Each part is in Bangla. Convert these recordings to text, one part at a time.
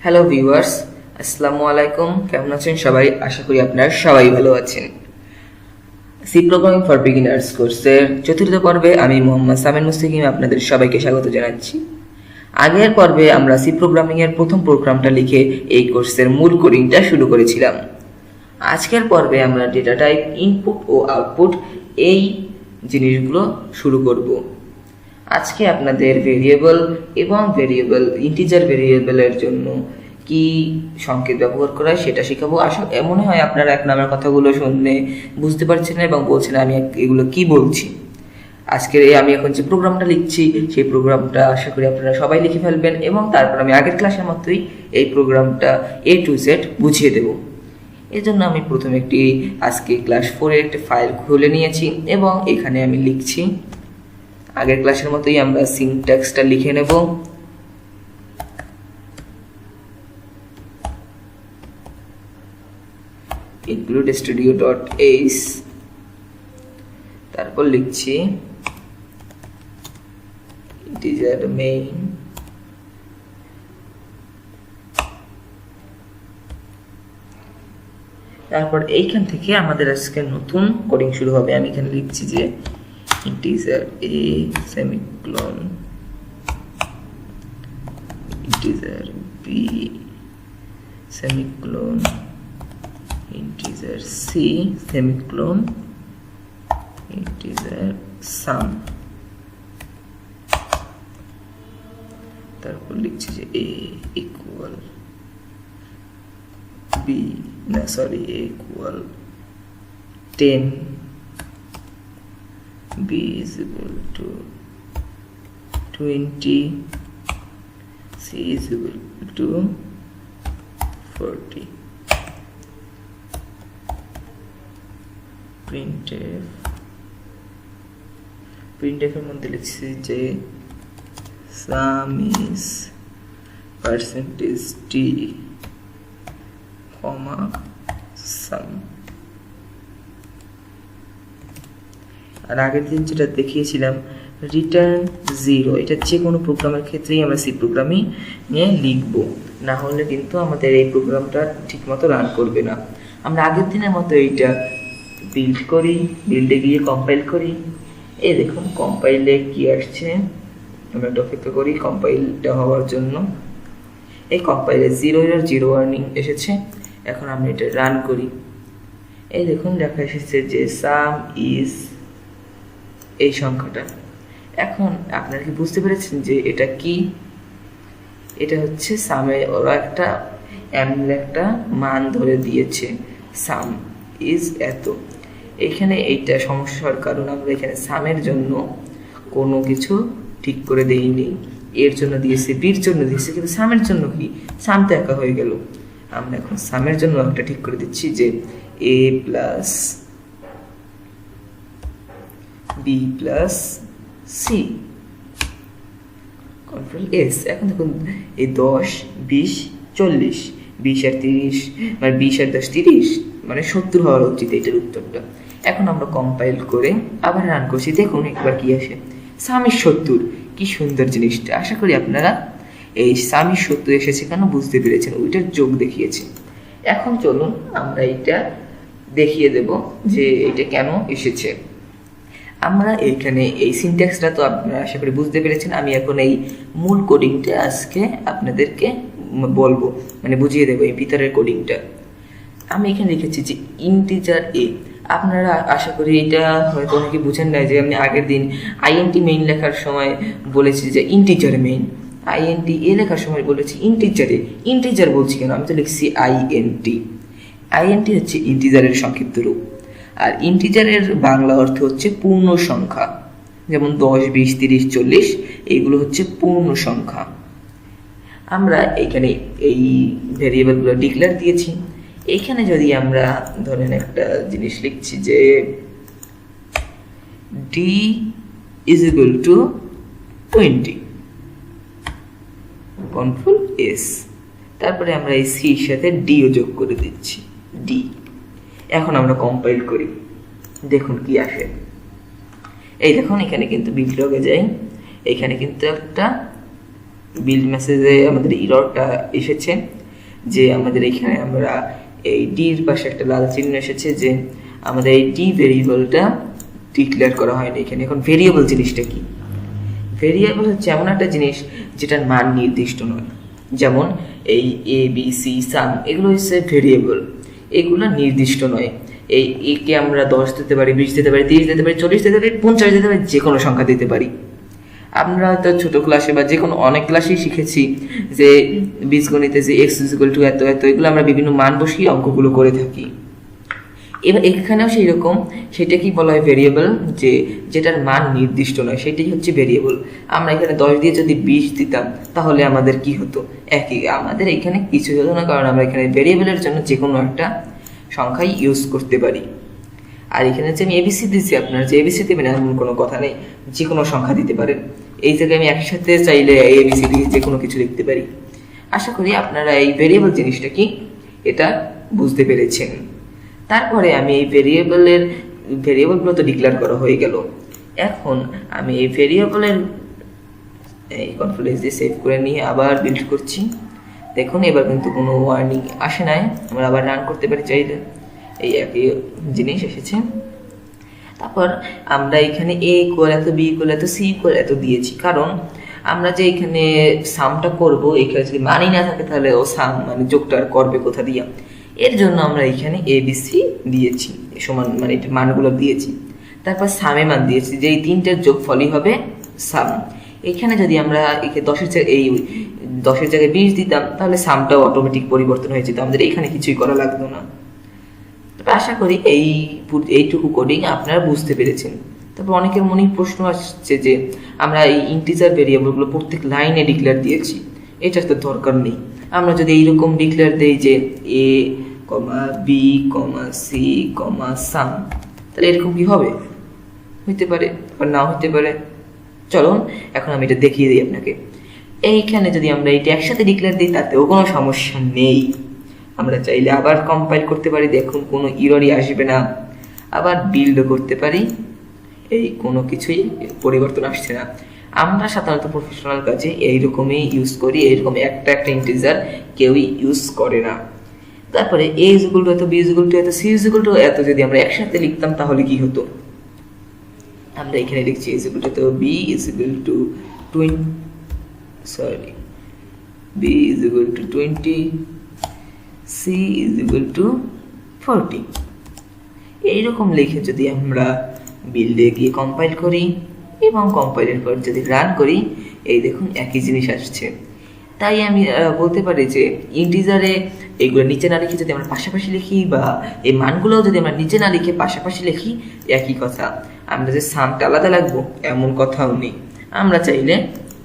হ্যালো ভিউয়ার্স, আসসালামু আলাইকুম। কেমন আছেন সবাই? আশা করি আপনারা সবাই ভালো আছেন। সি প্রোগ্রামিং ফর বিগিনার্স কোর্সের চতুর্থ পর্বে আমি মোহাম্মদ সামিন মুস্তাকিম আপনাদের সবাইকে স্বাগত জানাচ্ছি। আগের পর্বে আমরা সি প্রোগ্রামিং এর প্রথম প্রোগ্রামটা লিখে এই কোর্সের মূল কোডিংটা শুরু করেছিলাম। আজকের পর্বে আমরা ডেটা টাইপ, ইনপুট ও আউটপুট এই জিনিসগুলো শুরু করব। আজকে আপনাদের ভেরিয়েবল এবং ইন্টিজার ভেরিয়েবলের জন্য কি সংকেত ব্যবহার করা হয় সেটা শেখাবো। মনে হয় আপনারা এক নামের কথাগুলো শুনলে বুঝতে পারছেন না এবং বলছেন আমি এগুলো কি বলছি। আজকের আমি এখন যে প্রোগ্রামটা লিখছি সেই প্রোগ্রামটা আশা করি আপনারা সবাই লিখে ফেলবেন এবং তারপর আমি আগের ক্লাসের মতোই এই প্রোগ্রামটা A to Z বুঝিয়ে দেব। এই জন্য আমি প্রথমে আজকে ক্লাস 4 এর একটা ফাইল খুলে নিয়েছি এবং এখানে আমি লিখছি। আগের ক্লাসের মতোই আমরা সিনট্যাক্সটা লিখে নেব। include studio.h, তারপর লিখছি integer main, তারপর এইখান থেকে আমাদের আজকে নতুন কোডিং শুরু হবে। আমি এখানে লিখছি যে integer a semicolon, integer b semicolon, integer c semicolon, integer sum, তারপর লিখছি যে a equal b না sorry a equal 10, b is equal to 20, c is equal to 40. printf এর মধ্যে লিখছি যে sum is %t, sum। আর আগের দিন যেটা দেখিয়েছিলাম রিটার্ন 0, এটা যে কোনো প্রোগ্রামের ক্ষেত্রেই আমরা সি প্রোগ্রামিং নিয়ে লিখব, না হলে কিন্তু আমাদের এই প্রোগ্রামটা ঠিকমতো রান করবে না। আমরা আগের দিনের মতো এইটা বিল্ডে গিয়ে কম্পাইল করি। এই দেখুন কম্পাইলে কি আসছে, আমরা একটা অপেক্ষা করি কম্পাইলটা হওয়ার জন্য। এই কম্পাইলে 0 ওয়ার্নিং এসেছে। এখন আমরা এটা রান করি। এই দেখুন লেখা এসেছে যে সাম ইজ এই সংখ্যাটা। এখন আপনারা কি বুঝতে পেরেছেন যে এটা কি? এটা হচ্ছে সামে ওরা একটা মান ধরে দিয়েছে, সাম ইজ এত। এখানে এইটা সমস্যার কারণ আমরা এখানে সামের জন্য কোনো কিছু ঠিক করে দেইনি। এর জন্য দিয়েছে, বির জন্য দিয়েছে, কিন্তু সামের জন্য কি? সাম তো একা হয়ে গেল। আমরা এখন সামের জন্য একটা ঠিক করে দিচ্ছি যে a plus b plus c, control S. এখন দেখুন এই 10, 20, 40, 20 আর 30 মানে 20 আর 10 30 মানে 70 হওয়ার উচিত এটার উত্তরটা। এখন আমরা কম্পাইল করে আবার রান করছি। দেখুন একবার কি আসে, সামির 70। কি সুন্দর জিনিসটা। আশা করি আপনারা এই সামির 70 এসেছে কেন বুঝতে পেরেছেন, ওইটার যোগ দেখিয়েছে। এখন চলুন আমরা এটা দেখিয়ে দেব যে এটা কেন এসেছে। আমরা এইখানে এই সিনট্যাক্সটা তো আপনারা আশা করি বুঝতে পেরেছেন। আমি এখন এই মূল কোডিংটা আজকে আপনাদেরকে বলবো, মানে বুঝিয়ে দেবো এই ভিতরের কোডিংটা। আমি এখানে লিখেছি যে ইন্টিজার এ। আপনারা আশা করি এটা হয়তো অনেকে বুঝেন না যে আমি আগের দিন আইএনটি মেইন লেখার সময় বলেছি যে ইন্টিজার মেইন, আইএনটি এ লেখার সময় বলেছি ইন্টিজারে। ইন্টিজার বলছি কেন? আমি তো লিখছি আইএনটি। আইএনটি হচ্ছে ইন্টিজারের সংক্ষিপ্ত রূপ, আর ইন্টিজারের বাংলা অর্থ হচ্ছে পূর্ণ সংখ্যা। যেমন 10, 20, 30, 40 এইগুলো হচ্ছে পূর্ণ সংখ্যা। আমরা এখানে এই ভেরিয়েবলগুলো ডিক্লেয়ার দিয়েছি। এইখানে যদি আমরা ধরেন একটা জিনিস লিখছি যে d is equal to 20, control S, তারপরে আমরা এই সি এর সাথে ডি ও যোগ করে দিচ্ছি, ডি। এখন আমরা কম্পাইল করি, দেখুন কি আসে। এই দেখুন এখানে কিন্তু বিপ্লবে যাই, এখানে কিন্তু একটা বিল্ড মেসেজে আমাদের ইররটা এসেছে যে আমাদের এখানে আমরা এই ডির পাশে একটা লাল চিহ্ন এসেছে যে আমাদের এই ডি ভেরিয়েবলটা ডিক্লেয়ার করা হয়নি এখানে। এখন ভেরিয়েবল জিনিসটা কি? ভেরিয়েবল হচ্ছে এমন একটা জিনিস যেটার মান নির্দিষ্ট নয়। যেমন এই এ বি সি সাম এগুলো হচ্ছে ভেরিয়েবল, এগুলো নির্দিষ্ট নয়। এই একে আমরা 10 দিতে পারি, 20 দিতে পারি, 30 দিতে পারি, 40 দিতে পারি, 50 দিতে পারি, যে কোনো সংখ্যা দিতে পারি। আমরা হয়তো ছোট ক্লাসে বা যে কোনো অনেক ক্লাসেই শিখেছি যে বীজগণিতে যে এক্স ইকুয়াল টু এত এত, এগুলো আমরা বিভিন্ন মান বসিয়ে অঙ্কগুলো করে থাকি। এবার এখানেও সেই রকম, সেটা কি বলা হয় ভেরিয়েবল, যে যেটার মান নির্দিষ্ট নয় সেটাই হচ্ছে ভেরিয়েবল। আমরা এখানে 10 দিয়ে যদি 20 দিতাম তাহলে আমাদের কি হতো? একই, আমাদের এখানে কিছু হতো না, কারণ আমরা এখানে ভেরিয়েবলের জন্য যে কোনো একটা সংখ্যাই ইউজ করতে পারি। আর এখানে যে আমি এবিসি দিচ্ছি, আপনার যে এবিসি দেবেন এমন কোনো কথা নেই, যে কোনো সংখ্যা দিতে পারেন। এই জায়গায় আমি একসাথে চাইলে এবিসি দিয়ে যে কোনো কিছু লিখতে পারি। আশা করি আপনারা এই ভেরিয়েবল জিনিসটা কি এটা বুঝতে পেরেছেন। তারপরে আমি এই ভেরিয়েবলগুলো তো ডিক্লেয়ার করা হয়ে গেল। এখন আমি এই ভেরিয়েবলের এই কনফিডেন্স দিয়ে সেভ করে নিয়ে আবার বিল্ড করছি। দেখুন এবার কিন্তু কোনো ওয়ার্নিং আসে নাই, আমরা আবার রান করতে পারি চাইলে। এই একই জিনিস এসেছে। তারপর আমরা এখানে এ ইকুয়াল এত, বি ইকুয়াল এত, সি ইকুয়াল এত দিয়েছি, কারণ আমরা যে এখানে সামটা করব এখানে যদি মানই না থাকে তাহলে ও সাম মানে যোগটা করবে কোথা দিয়া। এর জন্য আমরা এখানে এ বি সি দিয়েছি, সমান মানে এটা মানগুলো দিয়েছি। তারপর সামে মান দিয়েছি, যে এই তিনটের যোগফলই হবে সাম। এখানে যদি আমরা একে 10-এর জায়গায় 20 দিতাম তাহলে সামটাও অটোমেটিক পরিবর্তন হয়ে যেত, আমাদের এখানে কিছুই করা লাগতো না। তবে আশা করি এইটুকু কোডিং আপনারা বুঝতে পেরেছেন। তারপর অনেকের মনে প্রশ্ন আসছে যে আমরা এই ইন্টিজার ভেরিয়েবলগুলো প্রত্যেক লাইনে ডিক্লেয়ার দিয়েছি, এটার তো দরকার নেই। আমরা যদি এইরকম ডিক্লেয়ার দেই যে এ কমা বি কমা সি কমা সাম, তাহলে এরকম কি হবে? হইতে পারে আর নাও হইতে পারে। চলুন এখন আমি এটা দেখিয়ে দিই আপনাকে। এইখানে যদি আমরা এটা একসাথে ডিক্লেয়ার দিই তাতেও কোনো সমস্যা নেই। আমরা চাইলে আবার কম্পাইল করতে পারি, দেখুন কোনো ইররই আসবে না। আবার বিল্ডও করতে পারি, এই কোনো কিছুই পরিবর্তন আসছে না। আমরা সাধারণত প্রফেশনাল কাজে এইরকমই ইউজ করি, এইরকম একটা ইন্টিজার কেউই ইউজ করে না। তারপরে এ ইজ ইকুয়াল টু এত, বি ইজ ইকুয়াল টু এত, সি ইজ ইকুয়াল টু এত যদি আমরা একসাথে লিখতাম তাহলে কি হতো? আমরা এখানে লিখছি is equal to B is equal to 20, c is equal to 40। এইরকম লিখে যদি আমরা বিল্ডে গিয়ে কম্পাইল করি এবং কম্পাইলের পর যদি রান করি, এই দেখুন একই জিনিস আসছে। তাই আমি বলতে পারি যে ইন্টিজারে এইগুলো নিচে না লিখে যদি আমরা পাশাপাশি লিখি, বা এই মানগুলোও যদি আমরা নিচে না লিখে পাশাপাশি লিখি, একই কথা। আমরা যে সামটা আলাদা লাগবো এমন কথাও নেই, আমরা চাইলে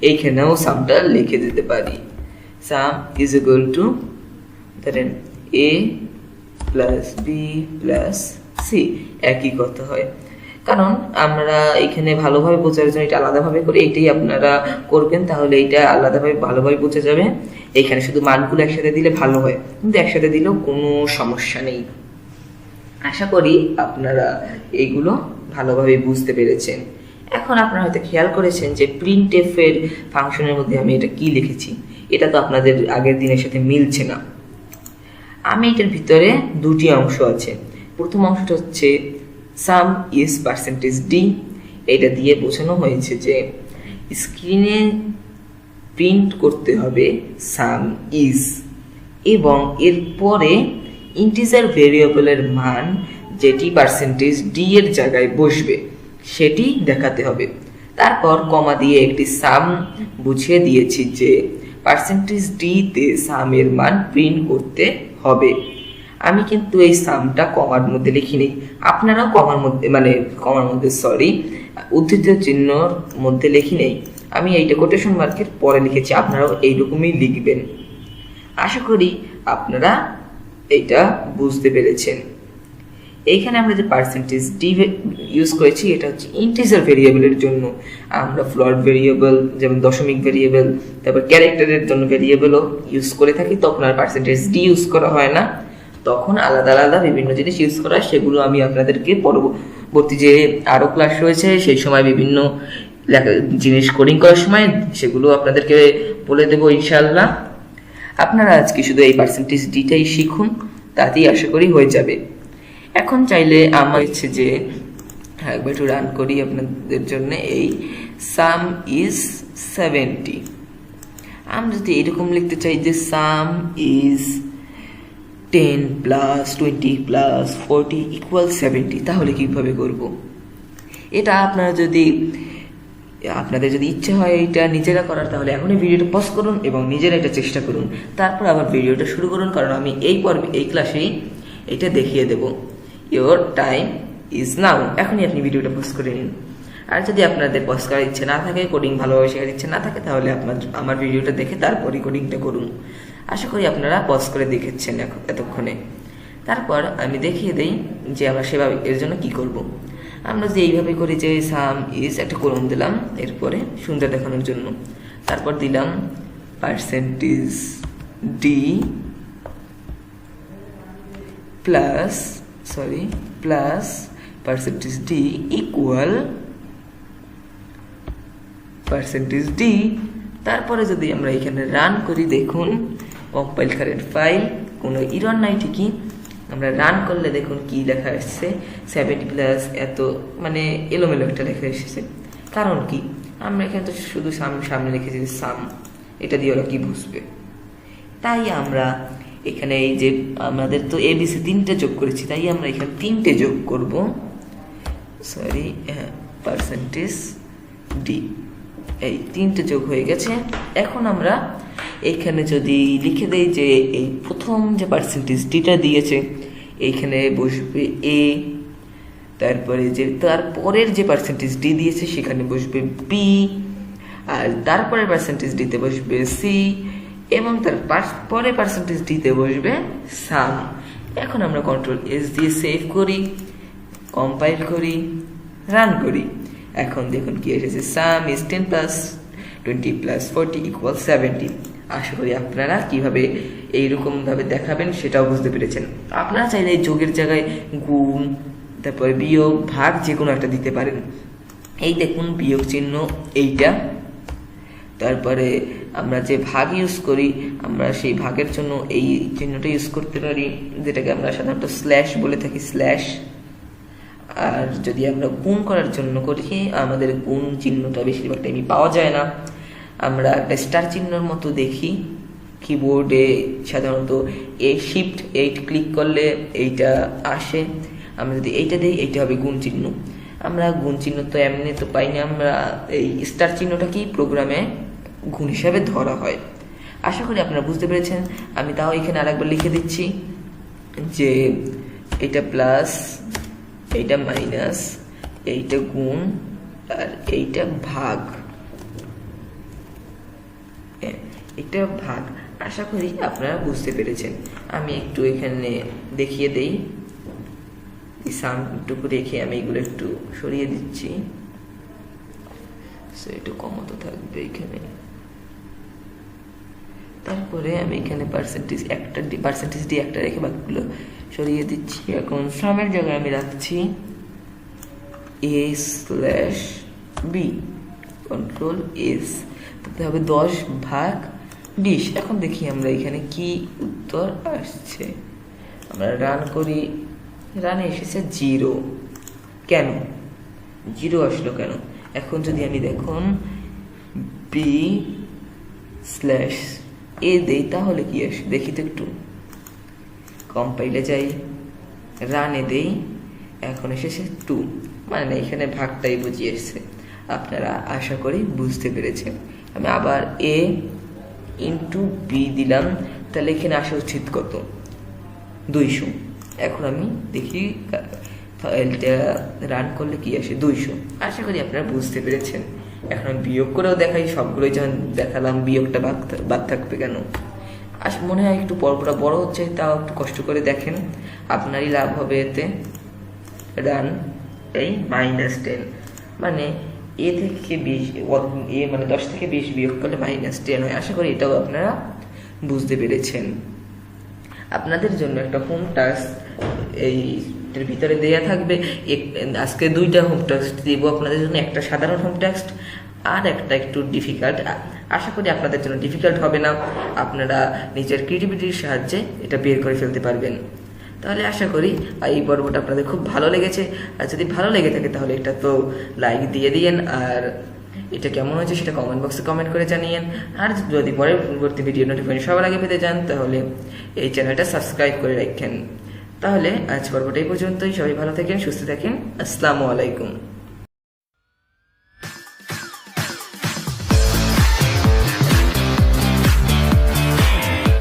এইখানেও সামটা লিখে দিতে পারি। সাম ইজ ইকুয়াল টু ধরেন এ প্লাস বি প্লাস সি, একই কথা হয়। কারণ আমরা এখানে ভালোভাবে বোঝার জন্য এটা আলাদাভাবে করি, এটাই আপনারা করবেন, তাহলে এইটা আলাদাভাবে ভালোভাবে বোঝা যাবে। এখানে শুধু মানগুলো একসাথে দিলে ভালো হয়, কিন্তু একসাথে দিলেও কোনো সমস্যা নেই। আশা করি আপনারা এইগুলো ভালোভাবে বুঝতে পেরেছেন। এখন আপনারা হয়তো খেয়াল করেছেন যে প্রিন্টএফ এর ফাংশনের মধ্যে আমি এটা কি লিখেছি, এটা তো আপনাদের আগের দিনের সাথে মিলছে না। আমি এটার ভিতরে দুটি অংশ আছে। প্রথম অংশটা হচ্ছে সাম ইজ পার্সেন্টেজ ডি, এটা দিয়ে বোঝানো হয়েছে যে স্ক্রিনে প্রিন্ট করতে হবে সাম ইজ, এবং এরপরে ইন্টিজার ভেরিয়েবলের মান যেটি পার্সেন্টেজ ডি এর জায়গায় বসবে সেটি দেখাতে হবে। তারপর কমা দিয়ে একটি সাম বুঝিয়ে দিয়েছি যে পার্সেন্টেজ ডি তে সামের মান প্রিন্ট করতে হবে। আমি কিন্তু এই সামটা কমার মধ্যে লিখি নেই, আপনারাও কমার মধ্যে উদ্ধৃত চিহ্নর মধ্যে লিখি নেই, আমি এইটা কোটেশন মার্কের পরে লিখেছি, আপনারাও এইরকমই লিখবেন। আশা করি আপনারা এটা বুঝতে পেরেছেন। এইখানে আমরা যে পার্সেন্টেজ ডি ইউজ করেছি এটা হচ্ছে ইন্টিজার ভেরিয়েবলের জন্য। আমরা ফ্লোট ভেরিয়েবল যেমন দশমিক ভেরিয়েবল, তারপর ক্যারেক্টারের জন্য ভেরিয়েবলও ইউজ করে থাকি, তখন আর পার্সেন্টেজ ডি ইউজ করা হয় না, তখন আলাদা আলাদা বিভিন্ন জিনিস ইউজ করা। সেগুলো আমি আপনাদেরকে পরবর্তী যে আরও ক্লাস রয়েছে সেই সময় বিভিন্ন জিনিস কোডিং করার সময় সেগুলো আপনাদেরকে বলে দেবো ইনশাআল্লাহ। আপনারা আজকে শুধু এই পার্সেন্টেজ ডিটাই শিখুন, তাতেই আশা করি হয়ে যাবে। এখন চাইলে আমার ইচ্ছে যে একবার একটু রান করি আপনাদের জন্য। এই সাম ইজ 70, আমি যদি এরকম লিখতে চাই যে সাম ইজ 10 প্লাস 20 প্লাস 40 ইকুয়াল 70, তাহলে কিভাবে করব? এটা আপনাদের যদি ইচ্ছে হয় এটা নিজেরা করার, তাহলে এখনই ভিডিওটা পজ করুন এবং নিজেরা এটা চেষ্টা করুন, তারপর আবার ভিডিওটা শুরু করুন, কারণ আমি এই ক্লাসেই এটা দেখিয়ে দেব। Your time is now. এখনই আপনি ভিডিওটা পজ করে নিন। আর যদি আপনাদের পজ করার ইচ্ছে না থাকে, কোডিং ভালোভাবে শেখার ইচ্ছে না থাকে, তাহলে আমার ভিডিওটা দেখে তারপরই কোডিংটা করুন। আশা করি আপনারা পজ করে দেখেছেন এতক্ষণে। তারপর আমি দেখিয়ে দেই যে আমরা সেভাবে এর জন্য কি করব। আমরা যে এইভাবে করি যে সাম ইজ একটা কলম দিলাম, এরপরে সুন্দর দেখানোর জন্য, তারপর দিলাম percentage D plus percentage D equal percentage D. তারপরে যদি আমরা এখানে রান করি, দেখুন কম্পাইল কারেন্ট ফাইল, কোনো ইরর নাই ঠিকই। আমরা রান করলে দেখুন কি লেখা এসছে, 70 প্লাস এত, মানে এলোমেলো একটা লেখা এসেছে। কারণ কি, আমরা এখানে তো শুধু সামনে লিখেছি সাম, এটা দিয়ে ওরা কি বুঝবে? তাই আমরা এখানে এই যে আমাদের তো এবিসি 3টে যোগ করেছি, তাই আমরা এখানে 3টে যোগ করব। পার্সেন্টেজ ডি, এই 3টে যোগ হয়ে গেছে। এখন আমরা এইখানে যদি লিখে দেই যে এই প্রথম যে পার্সেন্টেজ ডিটা দিয়েছে এইখানে বসবে এ, তারপরে যে তারপরের যে পার্সেন্টেজ ডি দিয়েছে সেখানে বসবে বি, আর তারপরের পার্সেন্টেজ ডিতে বসবে সি, এবং তারপরে পার্সেন্টেজ ডিতে বসবে সাম। এখন আমরা কন্ট্রোল এস দিয়ে সেভ করি, কম্পাইল করি, রান করি। এখন দেখুন কি এসেছে, সাম ইজ 10 প্লাস 20 প্লাস 40 ইকুয়াল 70। আশা করি আপনারা কিভাবে এইরকম ভাবে দেখাবেন সেটাও বুঝতে পেরেছেন। আপনারা চাইলে যোগের জায়গায় গুণ, তারপরে বিয়োগ, ভাগ যে কোনো একটা দিতে পারেন। এই দেখুন বিয়োগ চিহ্ন এইটা, তারপরে আমরা যে ভাগ ইউজ করি, আমরা সেই ভাগের জন্য এই চিহ্নটা ইউজ করতে পারি, যেটাকে আমরা সাধারণত স্ল্যাশ বলে থাকি, স্ল্যাশ। আর যদি আমরা গুণ করার জন্য করি, আমাদের গুণ চিহ্নটা বেশিরভাগ টাইমই পাওয়া যায় না, আমরা একটা স্টার চিহ্নের মতো দেখি কিবোর্ডে, সাধারণত শিফট 8 ক্লিক করলে এইটা আসে। আমরা যদি এইটা দিই, এইটা হবে গুণ চিহ্ন। আমরা গুণ চিহ্ন তো এমনি তো পাই না, আমরা এই স্টার চিহ্নটা কি প্রোগ্রামে গুণ হিসাবে ধরা হয়। আশা করি আপনারা বুঝতে পেরেছেন। আমি তাও এখানে আরেকবার লিখে দিচ্ছি যে এইটা প্লাস, এইটা মাইনাস, এইটা গুণ, আর এইটা ভাগ, এটা ভাগ। আশা করি আপনারা বুঝতে পেরেছেন। আমি একটু এখানে দেখিয়ে দেই, সামটুকু রেখে আমি এগুলো একটু সরিয়ে দিচ্ছি, একটু কমতো থাকবে এখানে। তারপরে আমি এখানে পার্সেন্টেজ ডি একটা রেখে বাকিগুলো সরিয়ে দিচ্ছি। এখন সামের জায়গায় আমি রাখছি A slash B, control S, তাতে হবে 10 ভাগ 20। এখন দেখি আমরা এখানে কি উত্তর আসছে। আমরা রান করি, রানে এসেছে 0। কেন 0 আসলো কেন? এখন যদি আমি দেখুন বি স্ল্যাশ এ দেই, তাহলে কি আসে দেখি তো একটু। কম্পাইলে যাই, রানে দেই, এখন এসেছে 2, মানে এখানে ভাগটাই বুঝিয়ে এসছে। আপনারা আশা করি বুঝতে পেরেছেন। আমি আবার এ ইন্টু বি দিলাম, তাহলে এখানে আসা উচিত কত? 200। এখন আমি দেখি ফাইলটা রান করলে কি আসে, 200। আশা করি আপনারা বুঝতে পেরেছেন। এখন আমি বিয়োগ করেও দেখাই, সবগুলোই যখন দেখালাম বিয়োগটা বাদ থাকবে কেন? মনে হয় একটু পর্বটা বড় হচ্ছে, তাও একটু কষ্ট করে দেখেন, আপনারই লাভ হবে এতে। রান, এই -10, মানে এ থেকে 20, মানে 10 থেকে 20 বিয়োগ করলে -10 হয়। আশা করি এটাও আপনারা বুঝতে পেরেছেন। আপনাদের জন্য একটা হোম টাস্ক এইটার ভিতরে দেয়া থাকবে। আজকে 2টা হোম টাস্ক দিব আপনাদের জন্য, একটা সাধারণ হোম টাস্ক আর একটা একটু ডিফিকাল্ট, আশা করি আপনাদের জন্য ডিফিকাল্ট হবে না, আপনারা নিজের ক্রিয়েটিভিটির সাহায্যে এটা বের করে ফেলতে পারবেন। তাহলে আশা করি এই পর্বটা আপনাদের খুব ভালো লেগেছে। আর যদি ভালো লেগে থাকে তাহলে এটা তো লাইক দিয়ে দিয়েন, আর এটা কেমন হয়েছে সেটা কমেন্ট বক্সে কমেন্ট করে জানিয়েন। আর যদি পরবর্তী ভিডিও নোটিফিকেশন সবার আগে পেতে চান তাহলে এই চ্যানেলটা সাবস্ক্রাইব করে রাখেন। তাহলে আজ পর্বটা এই পর্যন্তই। সবাই ভালো থাকেন, সুস্থ থাকেন। আসসালামু আলাইকুম।